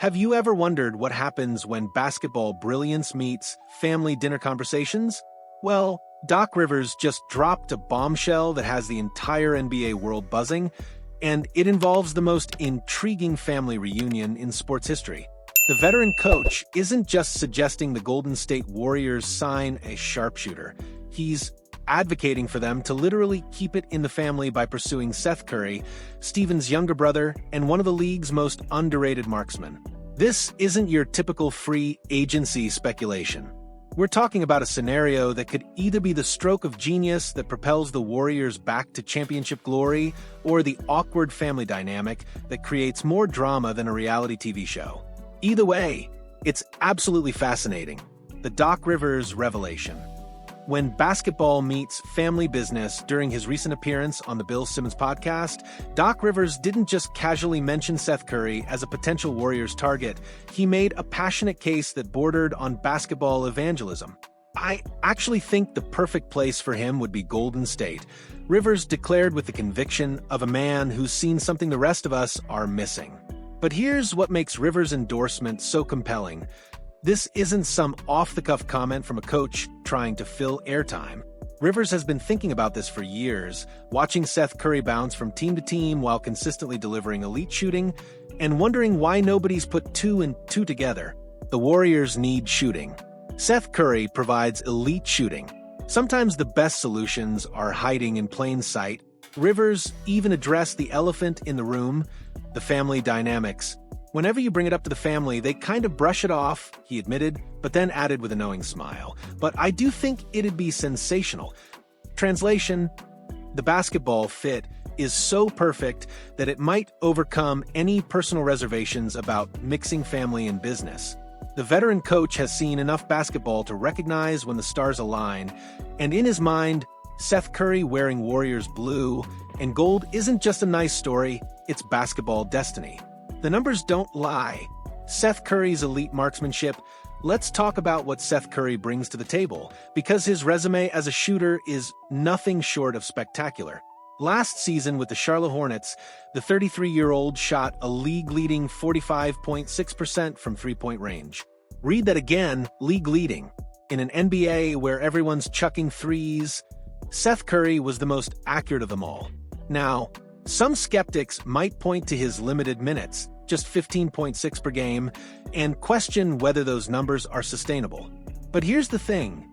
Have you ever wondered what happens when basketball brilliance meets family dinner conversations? Well, Doc Rivers just dropped a bombshell that has the entire NBA world buzzing, and it involves the most intriguing family reunion in sports history. The veteran coach isn't just suggesting the Golden State Warriors sign a sharpshooter. He's advocating for them to literally keep it in the family by pursuing Seth Curry, Stephen's younger brother, and one of the league's most underrated marksmen. This isn't your typical free agency speculation. We're talking about a scenario that could either be the stroke of genius that propels the Warriors back to championship glory, or the awkward family dynamic that creates more drama than a reality TV show. Either way, it's absolutely fascinating. The Doc Rivers revelation. When basketball meets family business during his recent appearance on the Bill Simmons podcast, Doc Rivers didn't just casually mention Seth Curry as a potential Warriors target. He made a passionate case that bordered on basketball evangelism. I actually think the perfect place for him would be Golden State. Rivers declared with the conviction of a man who's seen something the rest of us are missing. But here's what makes Rivers' endorsement so compelling. This isn't some off-the-cuff comment from a coach trying to fill airtime. Rivers has been thinking about this for years, watching Seth Curry bounce from team to team while consistently delivering elite shooting, and wondering why nobody's put two and two together. The Warriors need shooting. Seth Curry provides elite shooting. Sometimes the best solutions are hiding in plain sight. Rivers even addressed the elephant in the room, the family dynamics. Whenever you bring it up to the family, they kind of brush it off, he admitted, but then added with a knowing smile. But I do think it'd be sensational. Translation: the basketball fit is so perfect that it might overcome any personal reservations about mixing family and business. The veteran coach has seen enough basketball to recognize when the stars align, and in his mind, Seth Curry wearing Warriors blue and gold isn't just a nice story, it's basketball destiny. The numbers don't lie. Seth Curry's elite marksmanship. Let's talk about what Seth Curry brings to the table, because his resume as a shooter is nothing short of spectacular. Last season with the Charlotte Hornets, the 33-year-old shot a league-leading 45.6% from three-point range. Read that again, league-leading. In an NBA where everyone's chucking threes, Seth Curry was the most accurate of them all. Now, some skeptics might point to his limited minutes, just 15.6 per game, and question whether those numbers are sustainable. But here's the thing.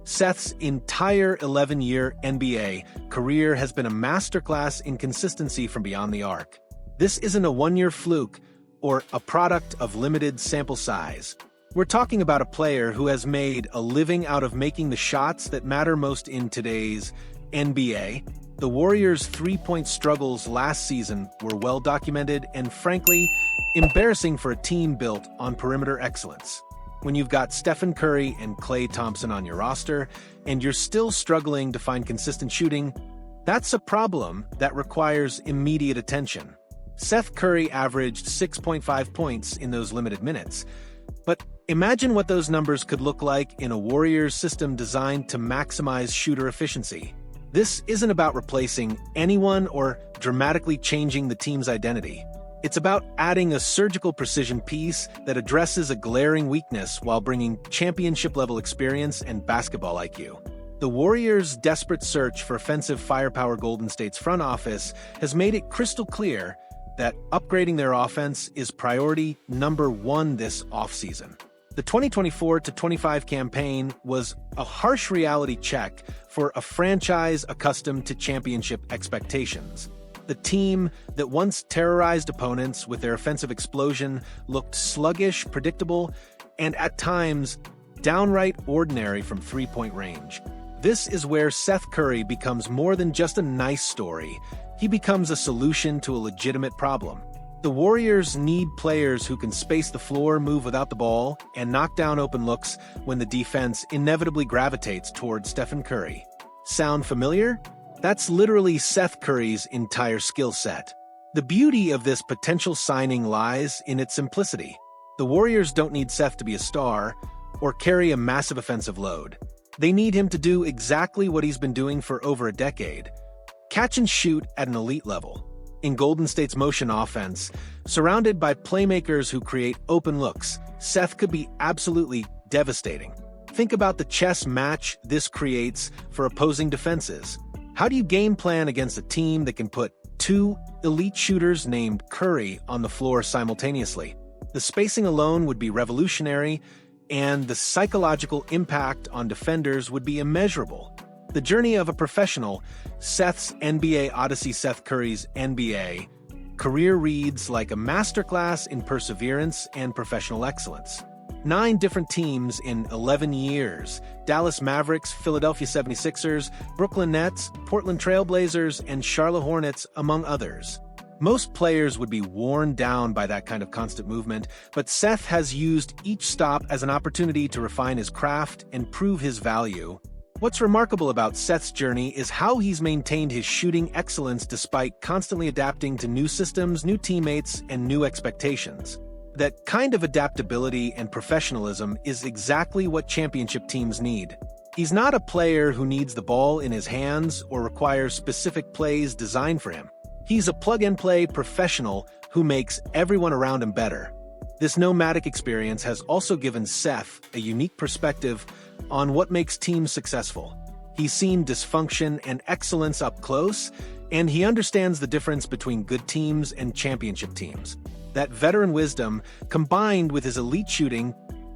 Seth's entire 11-year NBA career has been a masterclass in consistency from beyond the arc. This isn't a one-year fluke or a product of limited sample size. We're talking about a player who has made a living out of making the shots that matter most in today's NBA. The Warriors' three-point struggles last season were well documented and, frankly, embarrassing for a team built on perimeter excellence. When you've got Stephen Curry and Klay Thompson on your roster, and you're still struggling to find consistent shooting, that's a problem that requires immediate attention. Seth Curry averaged 6.5 points in those limited minutes. But imagine what those numbers could look like in a Warriors system designed to maximize shooter efficiency. This isn't about replacing anyone or dramatically changing the team's identity. It's about adding a surgical precision piece that addresses a glaring weakness while bringing championship-level experience and basketball IQ. The Warriors' desperate search for offensive firepower. Golden State's front office has made it crystal clear that upgrading their offense is priority number one this offseason. The 2024-25 campaign was a harsh reality check for a franchise accustomed to championship expectations. The team that once terrorized opponents with their offensive explosion looked sluggish, predictable, and at times downright ordinary from three-point range. This is where Seth Curry becomes more than just a nice story. He becomes a solution to a legitimate problem. The Warriors need players who can space the floor, move without the ball, and knock down open looks when the defense inevitably gravitates towards Stephen Curry. Sound familiar? That's literally Seth Curry's entire skill set. The beauty of this potential signing lies in its simplicity. The Warriors don't need Seth to be a star or carry a massive offensive load. They need him to do exactly what he's been doing for over a decade: catch and shoot at an elite level. In Golden State's motion offense, surrounded by playmakers who create open looks, Seth could be absolutely devastating. Think about the chess match this creates for opposing defenses. How do you game plan against a team that can put two elite shooters named Curry on the floor simultaneously? The spacing alone would be revolutionary, and the psychological impact on defenders would be immeasurable. The journey of a professional, Seth's NBA Odyssey, Seth Curry's NBA career reads like a masterclass in perseverance and professional excellence. 9 different teams in 11 years: Dallas Mavericks, Philadelphia 76ers, Brooklyn Nets, Portland Trail Blazers, and Charlotte Hornets, among others. Most players would be worn down by that kind of constant movement, but Seth has used each stop as an opportunity to refine his craft and prove his value. What's remarkable about Seth's journey is how he's maintained his shooting excellence despite constantly adapting to new systems, new teammates, and new expectations. That kind of adaptability and professionalism is exactly what championship teams need. He's not a player who needs the ball in his hands or requires specific plays designed for him. He's a plug-and-play professional who makes everyone around him better. This nomadic experience has also given Seth a unique perspective on what makes teams successful. He's seen dysfunction and excellence up close, and he understands the difference between good teams and championship teams. That veteran wisdom, combined with his elite shooting,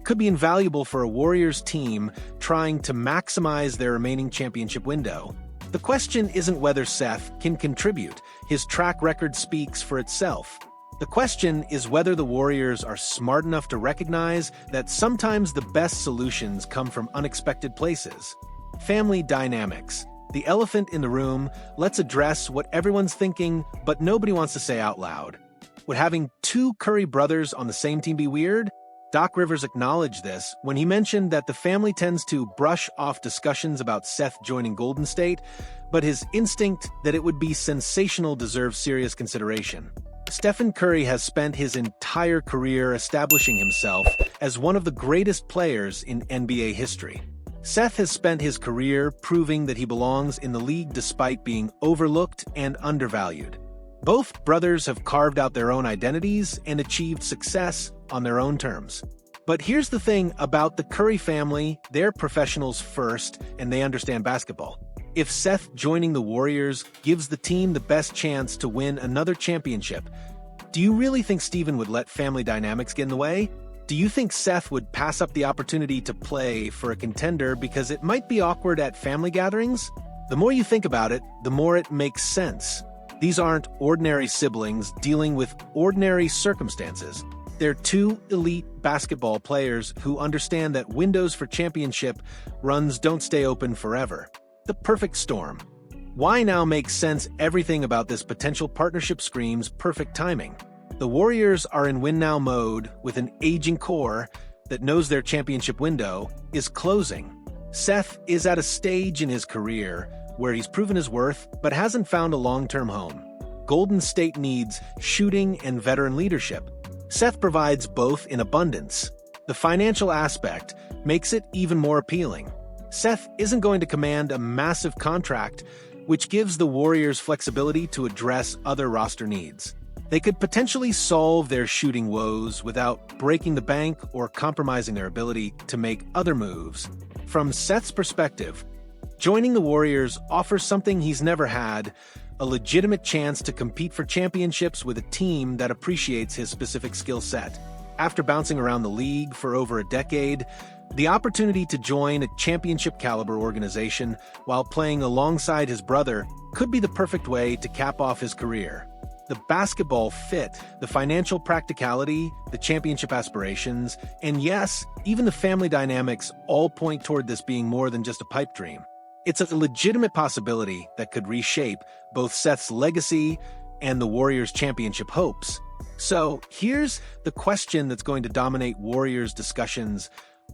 could be invaluable for a Warriors team trying to maximize their remaining championship window. The question isn't whether Seth can contribute. His track record speaks for itself. The question is whether the Warriors are smart enough to recognize that sometimes the best solutions come from unexpected places. Family dynamics. The elephant in the room. Let's address what everyone's thinking, but nobody wants to say out loud. Would having 2 Curry brothers on the same team be weird? Doc Rivers acknowledged this when he mentioned that the family tends to brush off discussions about Seth joining Golden State, but his instinct that it would be sensational deserves serious consideration. Stephen Curry has spent his entire career establishing himself as one of the greatest players in NBA history. Seth has spent his career proving that he belongs in the league despite being overlooked and undervalued. Both brothers have carved out their own identities and achieved success on their own terms. But here's the thing about the Curry family: they're professionals first, and they understand basketball. If Seth joining the Warriors gives the team the best chance to win another championship, do you really think Stephen would let family dynamics get in the way? Do you think Seth would pass up the opportunity to play for a contender because it might be awkward at family gatherings? The more you think about it, the more it makes sense. These aren't ordinary siblings dealing with ordinary circumstances. They're 2 elite basketball players who understand that windows for championship runs don't stay open forever. The perfect storm. Why now makes sense? Everything about this potential partnership screams perfect timing. The Warriors are in win-now mode with an aging core that knows their championship window is closing. Seth is at a stage in his career where he's proven his worth but hasn't found a long-term home. Golden State needs shooting and veteran leadership. Seth provides both in abundance. The financial aspect makes it even more appealing. Seth isn't going to command a massive contract, which gives the Warriors flexibility to address other roster needs. They could potentially solve their shooting woes without breaking the bank or compromising their ability to make other moves. From Seth's perspective, joining the Warriors offers something he's never had: a legitimate chance to compete for championships with a team that appreciates his specific skill set. After bouncing around the league for over a decade, the opportunity to join a championship-caliber organization while playing alongside his brother could be the perfect way to cap off his career. The basketball fit, the financial practicality, the championship aspirations, and yes, even the family dynamics all point toward this being more than just a pipe dream. It's a legitimate possibility that could reshape both Seth's legacy and the Warriors' championship hopes. So here's the question that's going to dominate Warriors discussions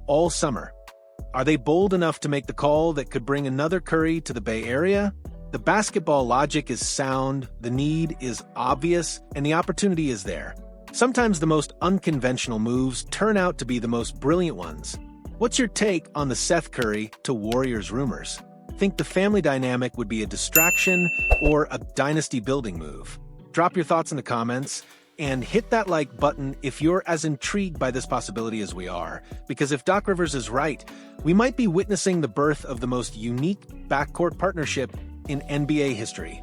all summer. Are they bold enough to make the call that could bring another Curry to the Bay Area? The basketball logic is sound, the need is obvious, and the opportunity is there. Sometimes the most unconventional moves turn out to be the most brilliant ones. What's your take on the Seth Curry to Warriors rumors? Think the family dynamic would be a distraction or a dynasty-building move? Drop your thoughts in the comments, and hit that like button if you're as intrigued by this possibility as we are. Because if Doc Rivers is right, we might be witnessing the birth of the most unique backcourt partnership in NBA history.